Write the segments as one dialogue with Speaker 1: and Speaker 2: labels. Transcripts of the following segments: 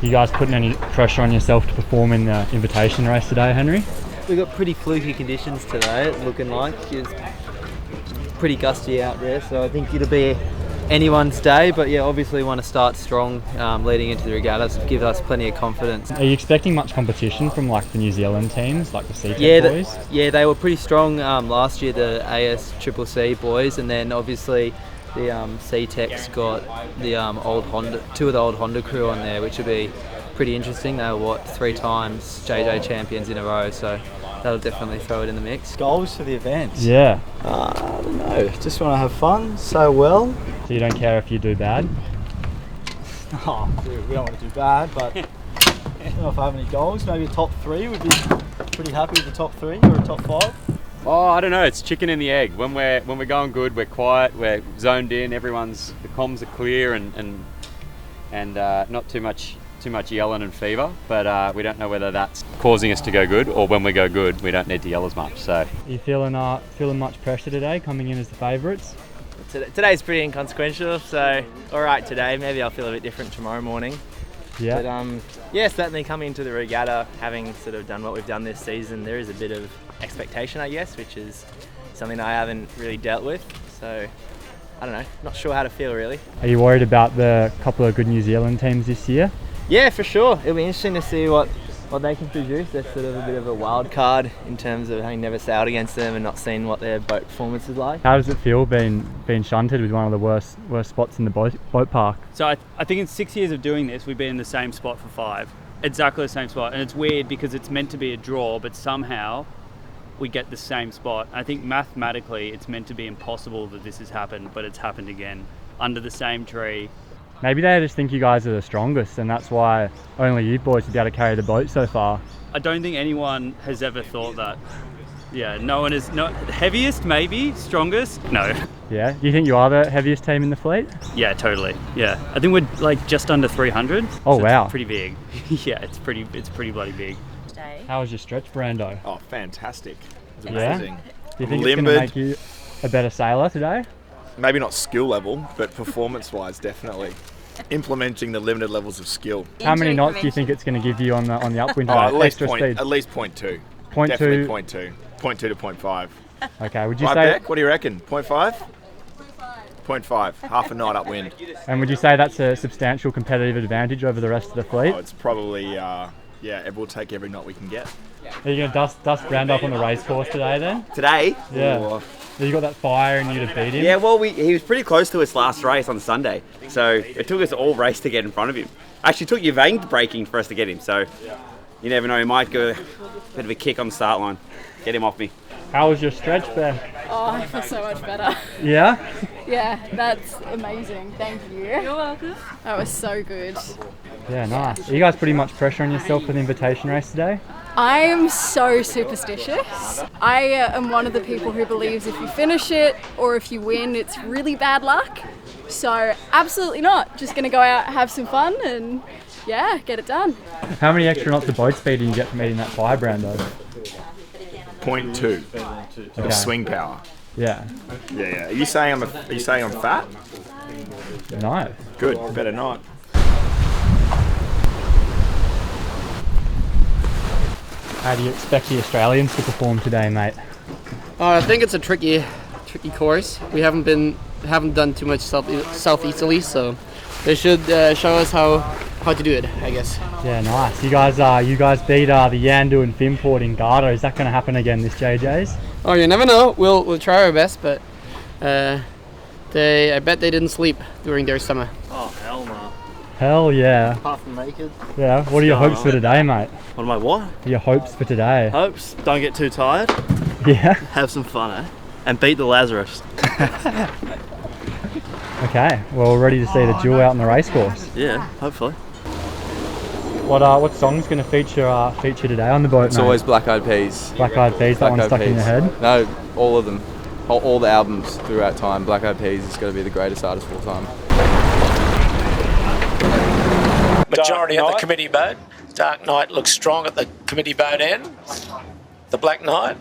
Speaker 1: You guys putting any pressure on yourself to perform in the invitation race today, Henry?
Speaker 2: We got pretty fluky conditions today, looking like. It's pretty gusty out there, so I think it'll be anyone's day, but yeah, obviously want to start strong leading into the regattas, give us plenty of confidence.
Speaker 1: Are you expecting much competition from like the New Zealand teams, like the CTEC boys?
Speaker 2: Yeah, they were pretty strong last year, the ASCCC boys, and then obviously the CTEC's got the two of the old Honda crew on there, which will be pretty interesting. They were 3 times JJ champions in a row, so that'll definitely throw it in the mix.
Speaker 3: Goals for the event?
Speaker 1: Yeah.
Speaker 3: I don't know, just want to have fun, so well.
Speaker 1: So you don't care if you do bad?
Speaker 3: Oh, we don't want to do bad, but I don't know if I have any goals. Maybe a top 3 would be pretty happy with the top 3 or a top 5.
Speaker 4: Oh, I don't know. It's chicken and the egg. When we're going good, we're quiet, we're zoned in. The comms are clear and not too much yelling and fever. But we don't know whether that's causing us to go good, or when we go good, we don't need to yell as much. So,
Speaker 1: are you feeling much pressure today, coming in as the favourites?
Speaker 5: Today's pretty inconsequential, so all right today. Maybe I'll feel a bit different tomorrow morning.
Speaker 1: Yeah.
Speaker 5: But yeah, certainly coming into the regatta, having sort of done what we've done this season, there is a bit of expectation, I guess, which is something I haven't really dealt with. So I don't know, not sure how to feel really.
Speaker 1: Are you worried about the couple of good New Zealand teams this year?
Speaker 5: Yeah, for sure. It'll be interesting to see what they can produce. They're sort of a bit of a wild card in terms of having never sailed against them and not seen what their boat performance is like.
Speaker 1: How does it feel being shunted with one of the worst spots in the boat park?
Speaker 6: So I think in 6 years of doing this, we've been in the same spot for 5. Exactly the same spot. And it's weird because it's meant to be a draw, but somehow we get the same spot. I think mathematically it's meant to be impossible that this has happened, but it's happened again under the same tree.
Speaker 1: Maybe they just think you guys are the strongest and that's why only you boys will be able to carry the boat so far.
Speaker 6: I don't think anyone has ever thought that. Yeah, no one is. Not heaviest, maybe. Strongest, no.
Speaker 1: Yeah, do you think you are the heaviest team in the fleet?
Speaker 6: Yeah, totally. Yeah, I think we're like just under 300.
Speaker 1: Oh
Speaker 6: so
Speaker 1: wow,
Speaker 6: it's pretty big. Yeah, it's pretty bloody big.
Speaker 1: How was your stretch, Brando?
Speaker 7: Oh, fantastic. It was
Speaker 1: Yeah?
Speaker 7: amazing.
Speaker 1: Do you think it's going to make you a better sailor today?
Speaker 7: Maybe not skill level, but performance-wise, definitely. Implementing the limited levels of skill.
Speaker 1: How many knots do you think it's going to give you on the upwind?
Speaker 7: At least
Speaker 1: extra speed?
Speaker 7: At least 0.2.
Speaker 1: 0.2.
Speaker 7: Definitely 0.2. 0.2 to 0.5.
Speaker 1: Okay, would you
Speaker 7: Right,
Speaker 1: say?
Speaker 7: Beck, what do you reckon? 0.5? 0.5. Half a knot upwind.
Speaker 1: And would you say that's a substantial competitive advantage over the rest of the fleet?
Speaker 7: Oh, it's probably, we'll take every knot we can get.
Speaker 1: Are you going to dust Brand up on the race course today then?
Speaker 8: Today?
Speaker 1: Yeah.
Speaker 8: Or...
Speaker 1: You got that fire in you to beat him?
Speaker 8: Yeah, well, he was pretty close to his last race on Sunday, so it took us all race to get in front of him. Actually, it took your vein braking for us to get him, so you never know, he might go a bit of a kick on the start line. Get him off me.
Speaker 1: How was your stretch, Beck?
Speaker 9: Oh, I feel so much better.
Speaker 1: Yeah?
Speaker 9: Yeah, that's amazing. Thank you.
Speaker 10: You're welcome.
Speaker 9: That was so good.
Speaker 1: Yeah, nice. Are you guys pretty much pressure on yourself for the invitation race today?
Speaker 9: I am so superstitious. I am one of the people who believes if you finish it or if you win, it's really bad luck. So absolutely not. Just going to go out, have some fun and yeah, get it done.
Speaker 1: How many extra knots of boat speed do you get from eating that fire, Brando?
Speaker 7: 0.2 of swing power.
Speaker 1: Yeah.
Speaker 7: Yeah. Are you saying I'm fat?
Speaker 1: No.
Speaker 7: Good. Better not.
Speaker 1: How do you expect the Australians to perform today, mate?
Speaker 11: I think it's a tricky course. We haven't done too much southeasterly, so they should show us how to do it, I guess.
Speaker 1: Yeah, nice. You guys beat the Yandu and Finport in Garda. Is that going to happen again this JJ's?
Speaker 11: Oh, you never know. We'll try our best, but I bet they didn't sleep during their summer.
Speaker 3: Oh, hell no.
Speaker 1: Hell yeah.
Speaker 3: Apart from naked.
Speaker 1: Yeah, what are your hopes for today, mate?
Speaker 3: What am I what?
Speaker 1: Your hopes for today?
Speaker 3: Hopes? Don't get too tired.
Speaker 1: Yeah.
Speaker 3: Have some fun, eh? And beat the Lazarus.
Speaker 1: Okay, well, we're ready to see the duel out on the race course.
Speaker 3: Yeah, hopefully.
Speaker 1: What song's going to feature today on the boat,
Speaker 12: It's
Speaker 1: mate?
Speaker 12: always Black Eyed Peas.
Speaker 1: Black Eyed Peas, that one stuck in your head?
Speaker 12: No, all of them. All the albums throughout time. Black Eyed Peas is going to be the greatest artist of all time.
Speaker 13: Majority at the committee boat. Dark Knight looks strong at the committee boat end. The Black Knight.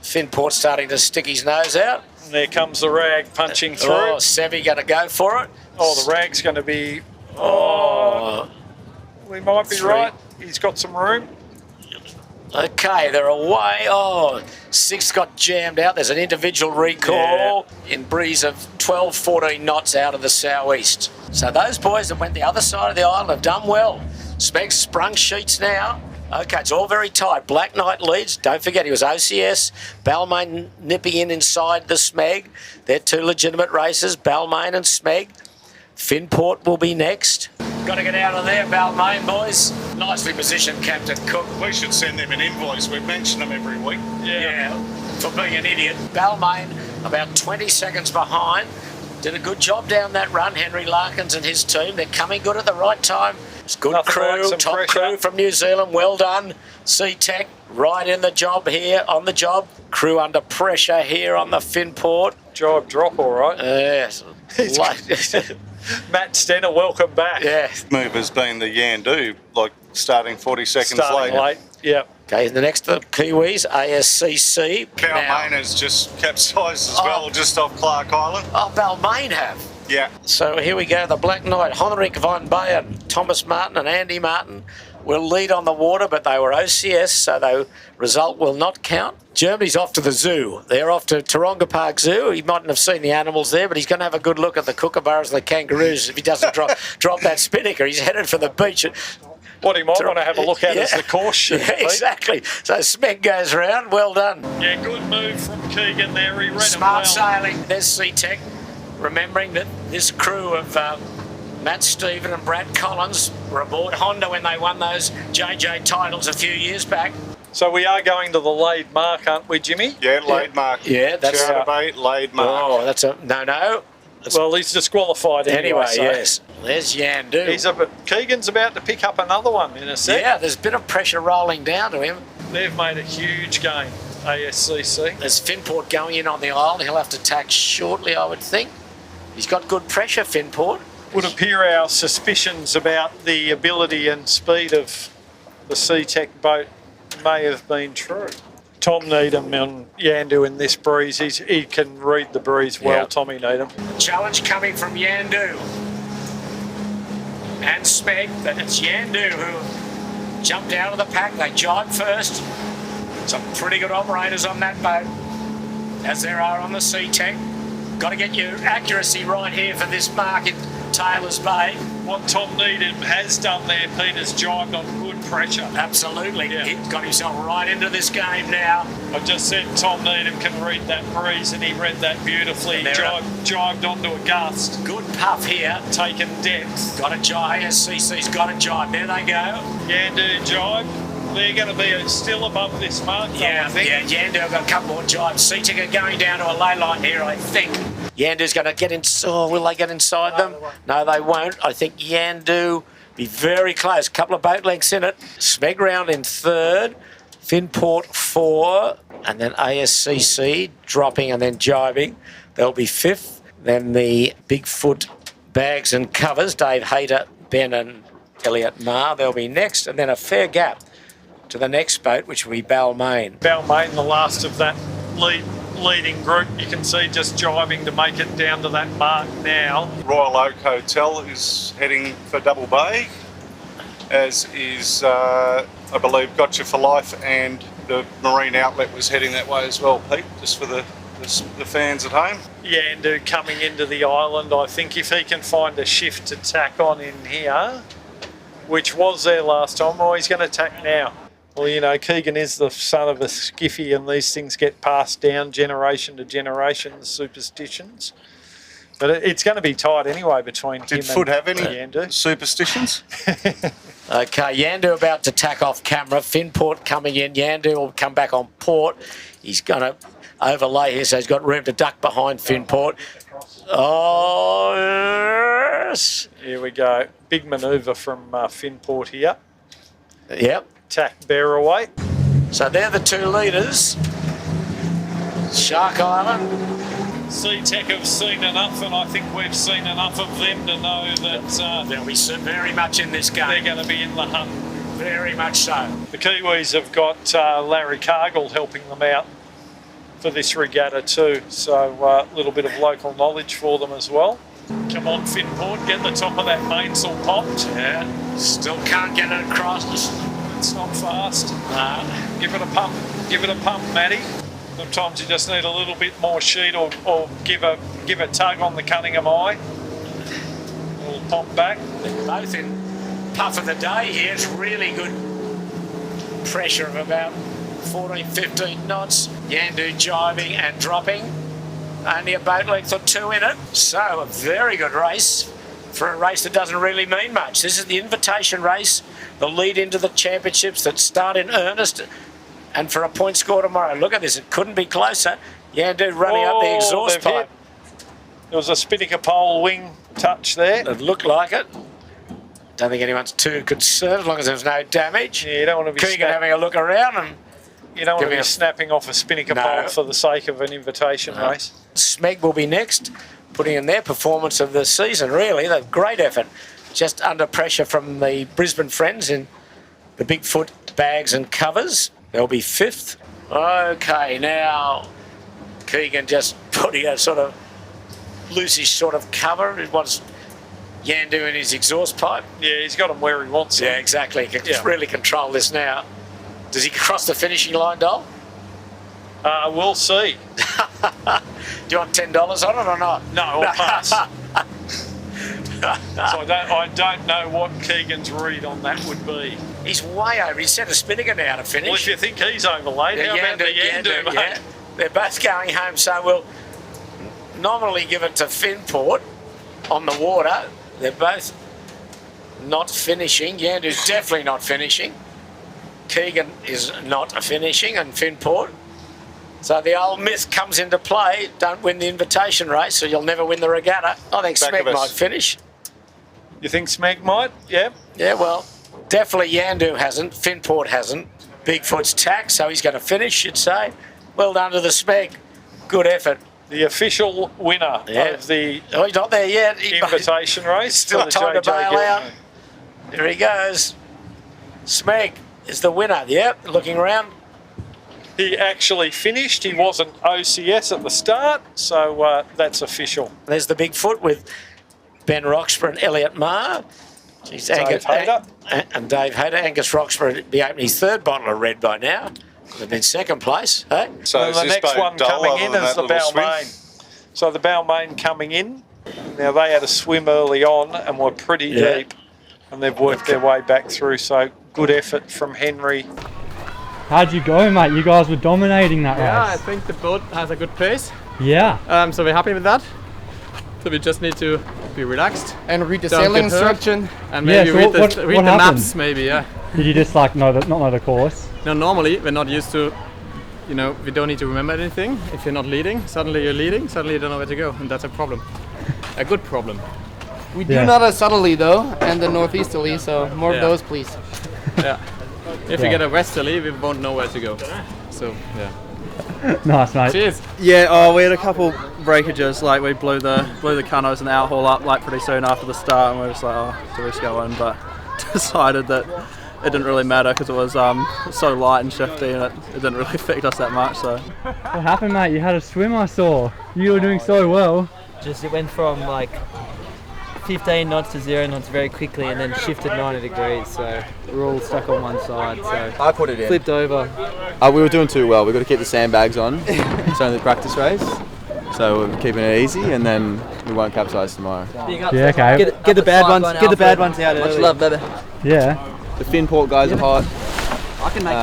Speaker 13: Finport starting to stick his nose out.
Speaker 14: There comes the rag punching through.
Speaker 13: Oh, Sevy going to go for it.
Speaker 14: Oh, the rag's going to be... we might be
Speaker 13: 3.
Speaker 14: right. He's got some room.
Speaker 13: Okay, they're away. Oh, 6 got jammed out. There's an individual recall in breeze of 12, 14 knots out of the southeast. So those boys that went the other side of the island have done well. Smeg's sprung sheets now. Okay, it's all very tight. Black Knight leads. Don't forget, he was OCS. Balmain nipping in inside the Smeg. They're 2 legitimate races, Balmain and Smeg. Finport will be next. Got to get out of there, Balmain, boys. Nicely positioned, Captain Cook.
Speaker 10: We should send them an invoice. We mention them every week.
Speaker 13: Yeah, for being an idiot. Balmain about 20 seconds behind. Did a good job down that run, Henry Larkins and his team. They're coming good at the right time. It's good crew, top crew from New Zealand. Well done. C-Tech right in the job here, on the job. Crew under pressure here on the Finport.
Speaker 14: Job drop, all right.
Speaker 13: Yes.
Speaker 14: Matt Stenner, welcome back.
Speaker 13: Yeah.
Speaker 10: Move has been the Yandu, like starting 40 seconds
Speaker 14: Starting late. Yeah.
Speaker 13: Okay, the next the Kiwis, ASCC.
Speaker 10: Balmain has just capsized as well, just off Clark Island.
Speaker 13: Oh, Balmain have.
Speaker 10: Yeah.
Speaker 13: So here we go, the Black Knight, Honoric von Bayer, Thomas Martin and Andy Martin will lead on the water, but they were OCS, so the result will not count. Germany's off to the zoo. They're off to Taronga Park Zoo. He mightn't have seen the animals there, but he's going to have a good look at the kookaburras and the kangaroos if he doesn't drop that spinnaker. He's headed for the beach.
Speaker 14: What he might want to have a look at is the course sheet.
Speaker 13: Yeah, exactly. So Smeg goes round. Well done.
Speaker 14: Yeah, good move from Keegan there. He read
Speaker 13: Smart
Speaker 14: it well.
Speaker 13: sailing. There's C-Tech. Remembering that this crew of Matt Stephen and Brad Collins were aboard Honda when they won those JJ titles a few years back.
Speaker 14: So we are going to the laid mark, aren't we, Jimmy?
Speaker 10: Yeah, laid mark.
Speaker 13: Yeah, that's
Speaker 10: Chowder laid mark.
Speaker 13: Oh, that's a no.
Speaker 14: Well, he's disqualified anyway. So
Speaker 13: Yes. There's Yandu.
Speaker 14: Keegan's about to pick up another one in a sec.
Speaker 13: Yeah, there's a bit of pressure rolling down to him.
Speaker 14: They've made a huge gain, ASCC.
Speaker 13: There's Finport going in on the island. He'll have to tack shortly, I would think. He's got good pressure, Finport.
Speaker 14: Would appear our suspicions about the ability and speed of the C-Tech boat may have been true. Tom Needham and Yandu in this breeze, he can read the breeze well, Tommy Needham.
Speaker 13: Challenge coming from Yandu and Smeg, but it's Yandu who jumped out of the pack. They jibed first. Some pretty good operators on that boat, as there are on the C-Tech. Got to get your accuracy right here for this mark in Taylor's Bay.
Speaker 14: What Tom Needham has done there, Peter's jibed on good pressure.
Speaker 13: Absolutely. He got himself right into this game now.
Speaker 14: I just said Tom Needham can read that breeze, and he read that beautifully. Jibed onto a gust.
Speaker 13: Good puff here.
Speaker 14: Taking depth.
Speaker 13: Got a jibe. ASCC's got a jibe. There they go.
Speaker 14: Yandu jibe. They're going to be still above this mark,
Speaker 13: yeah,
Speaker 14: I think.
Speaker 13: Yeah, Yandu got a couple more jibes. C-Tech are going down to a lay line here, I think. Yandu's going to get in. Oh, will they get inside them? No, they won't. I think Yandu be very close. A couple of boat lengths in it. Smeg round in third. Finport 4. And then ASCC dropping and then jibing. They'll be fifth. Then the Bigfoot bags and covers. Dave Hayter, Ben and Elliot Marr. They'll be next. And then a fair gap to the next boat, which will be Balmain.
Speaker 14: Balmain, the last of that leading group. You can see just jibing to make it down to that mark now.
Speaker 10: Royal Oak Hotel is heading for Double Bay, as is, I believe, Gotcha for Life, and the Marine Outlet was heading that way as well, Pete, just for the fans at home.
Speaker 14: Yandu coming into the island. I think if he can find a shift to tack on in here, which was there last time, he's going to tack now. Well, you know, Keegan is the son of a skiffy, and these things get passed down generation to generation, the superstitions. But it's going to be tight anyway between him and Yandu.
Speaker 10: Did Foot have any superstitions?
Speaker 13: Okay, Yandu about to tack off camera. Finport coming in. Yandu will come back on port. He's going to overlay here, so he's got room to duck behind Finport. Oh, yes.
Speaker 14: Here we go. Big manoeuvre from Finport here.
Speaker 13: Yep.
Speaker 14: Tack bear away.
Speaker 13: So they're the two leaders. Shark Island.
Speaker 14: C-Tech have seen enough, and I think we've seen enough of them to know that
Speaker 13: they'll be very much in this game.
Speaker 14: They're going to be in the hunt.
Speaker 13: Very much so.
Speaker 14: The Kiwis have got Larry Cargill helping them out for this regatta too, so a little bit of local knowledge for them as well. Come on, Finport, get the top of that mainsail popped.
Speaker 13: Yeah, still can't get it across.
Speaker 14: It's not fast.
Speaker 13: No.
Speaker 14: Give it a pump, Matty. Sometimes you just need a little bit more sheet or give a tug on the Cunningham eye. We'll pop back.
Speaker 13: They're both in puff of the day here. It's really good pressure of about 14, 15 knots. Yandu jiving and dropping. Only a boat length or two in it. So a very good race for a race that doesn't really mean much. This is the invitation race, the lead into the championships that start in earnest and for a point score tomorrow. Look at this, it couldn't be closer. Yandu running up the exhaust pipe.
Speaker 14: Hit. There was a Spinnaker pole wing touch there.
Speaker 13: It looked like it. Don't think anyone's too concerned as long as there's no damage.
Speaker 14: Yeah, you don't want to be
Speaker 13: Keegan having a look around and
Speaker 14: you don't want to be snapping off a Spinnaker pole for the sake of an invitation race.
Speaker 13: Smeg will be next, putting in their performance of the season, really. A great effort. Just under pressure from the Brisbane friends in the Bigfoot bags and covers. They'll be fifth. Okay, now Keegan just putting a sort of loosish sort of cover. It was Yandu in his exhaust pipe.
Speaker 14: Yeah, he's got them where he wants them.
Speaker 13: Yeah, exactly. He can really control this now. Does he cross the finishing line, Dole?
Speaker 14: We'll see.
Speaker 13: Do you want $10 on it or not?
Speaker 14: No, I'll pass. So I don't know what Keegan's read on that would be.
Speaker 13: He's way over. He's set a Spinnaker now to finish.
Speaker 14: Well, if you think he's overlaid, how about the Yandu, mate?
Speaker 13: Yeah. They're both going home, so we'll nominally give it to Finport on the water. They're both not finishing. Yandu's definitely not finishing. Keegan is not finishing, and Finport. So the old myth comes into play. Don't win the invitation race, so you'll never win the regatta. I think Smeg might finish.
Speaker 14: You think Smeg might? Yeah.
Speaker 13: Yeah, well, definitely Yandu hasn't. Finport hasn't. Bigfoot's tack, so he's going to finish, you'd say. Well done to the Smeg. Good effort.
Speaker 14: The official winner of the
Speaker 13: he's not there yet.
Speaker 14: Invitation race.
Speaker 13: Still time to bail out. There he goes. Smeg is the winner. Yep, looking around.
Speaker 14: He actually finished. He wasn't OCS at the start, so that's official.
Speaker 13: There's the Bigfoot with Ben Roxburgh and Elliot Marr.
Speaker 14: Dave Hayter.
Speaker 13: And Dave Hayter. Angus Roxburgh will be opening his third bottle of red by now. They've been second place. Hey?
Speaker 14: So the next one coming in is the Balmain. So the Balmain coming in. Now they had a swim early on and were pretty deep, and they've worked their way back through. So good effort from Henry.
Speaker 1: How'd you go, mate? You guys were dominating that race.
Speaker 15: Yeah, I think the boat has a good pace.
Speaker 1: Yeah.
Speaker 15: So we're happy with that. So we just need to be relaxed
Speaker 11: and read the sailing instruction,
Speaker 15: and maybe read the maps. Maybe, yeah.
Speaker 1: Did you just like not know the course?
Speaker 15: No, normally we're not used to. You know, we don't need to remember anything. If you're not leading, suddenly you're leading. Suddenly you don't know where to go, and that's a problem. A good problem.
Speaker 11: We do not a southerly though, and the northeasterly. So more of those, please.
Speaker 15: Yeah. If we get a westerly, we won't know where to go. So yeah.
Speaker 1: Nice, mate.
Speaker 15: Cheers.
Speaker 16: Yeah, we had a couple breakages. Like we blew the canoes and the outhaul up like pretty soon after the start, and we were just like, oh, so we're just going. But decided that it didn't really matter because it was so light and shifty, and it didn't really affect us that much. So.
Speaker 1: What happened, mate? You had a swim, I saw. You were doing so well.
Speaker 2: Just it went from like 15 knots to 0 knots very quickly, and then shifted 90 degrees. So we're all stuck on one side. So
Speaker 12: I put it in.
Speaker 2: Flipped over.
Speaker 12: We were doing too well. We've got to keep the sandbags on. It's only the practice race, so we're keeping it easy, and then we won't capsize tomorrow.
Speaker 1: Yeah, okay.
Speaker 2: Get the bad ones. Get the bad ones out. Much love, baby.
Speaker 1: Yeah.
Speaker 12: The Finport guys are hot.
Speaker 2: I can make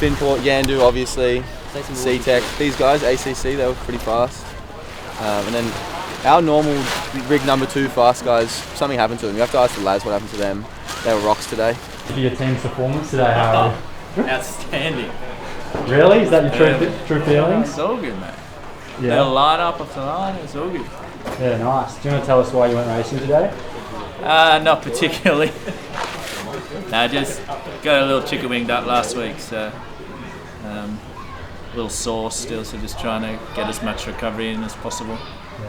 Speaker 12: Finport, Yandu, obviously. C-Tech. These guys, ACC, they were pretty fast. And then our normal rig number 2 fast guys, something happened to them. You have to ask the lads what happened to them. They were rocks today.
Speaker 1: For your team's performance today, Harold?
Speaker 17: Outstanding.
Speaker 1: Really? Is that your true feelings?
Speaker 17: So good, mate.
Speaker 1: Yeah.
Speaker 17: The line up of the line is so good.
Speaker 1: Yeah, nice. Do you want to tell us why you went racing today?
Speaker 17: Not particularly. I just got a little chicken winged up last week, so a little sore still, so just trying to get as much recovery in as possible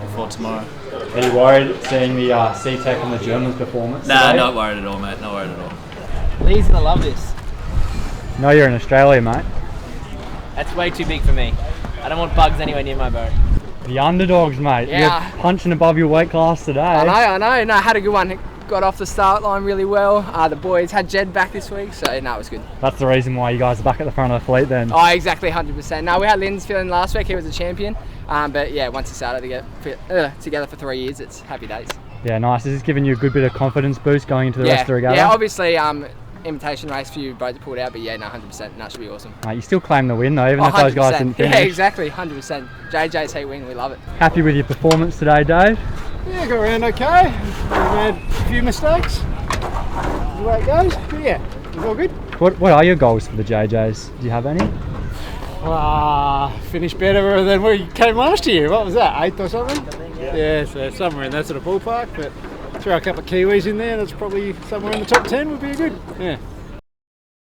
Speaker 17: before tomorrow.
Speaker 1: Are you worried seeing the C-Tech and the Germans' performance
Speaker 17: Nah,
Speaker 1: today?
Speaker 17: not worried at all, mate. Not worried at all.
Speaker 2: Lee's gonna love this.
Speaker 1: No, you're in Australia, mate.
Speaker 2: That's way too big for me. I don't want bugs anywhere near my boat.
Speaker 1: The underdogs, mate.
Speaker 11: Yeah.
Speaker 1: You're punching above your weight class today.
Speaker 11: I know. No, I had a good one. Got off the start line really well. The boys had Jed back this week, so no, it was good.
Speaker 1: That's the reason why you guys are back at the front of the fleet then.
Speaker 11: Oh, exactly, 100%. No, we had Lynn's feeling last week. He was a champion. But yeah, once he started to get together for 3 years, it's happy days.
Speaker 1: Yeah, nice. Is this giving you a good bit of confidence boost going into the rest of the regatta?
Speaker 11: Yeah, obviously, invitation race, few boats pulled out, but yeah, no, 100%. That should be awesome.
Speaker 1: You still claim the win though, even if those guys didn't finish.
Speaker 11: Yeah, exactly, 100%. JJ's heat win, we love it.
Speaker 1: Happy with your performance today, Dave?
Speaker 18: Yeah, got around okay. We made a few mistakes. That's the way it goes. But yeah, it's all good.
Speaker 1: What are your goals for the JJs? Do you have any?
Speaker 18: Finish better than we came last year. What was that, 8th or something? Yeah, so somewhere in that sort of ballpark. But throw a couple of Kiwis in there, that's probably somewhere in the top 10 would be good. Yeah.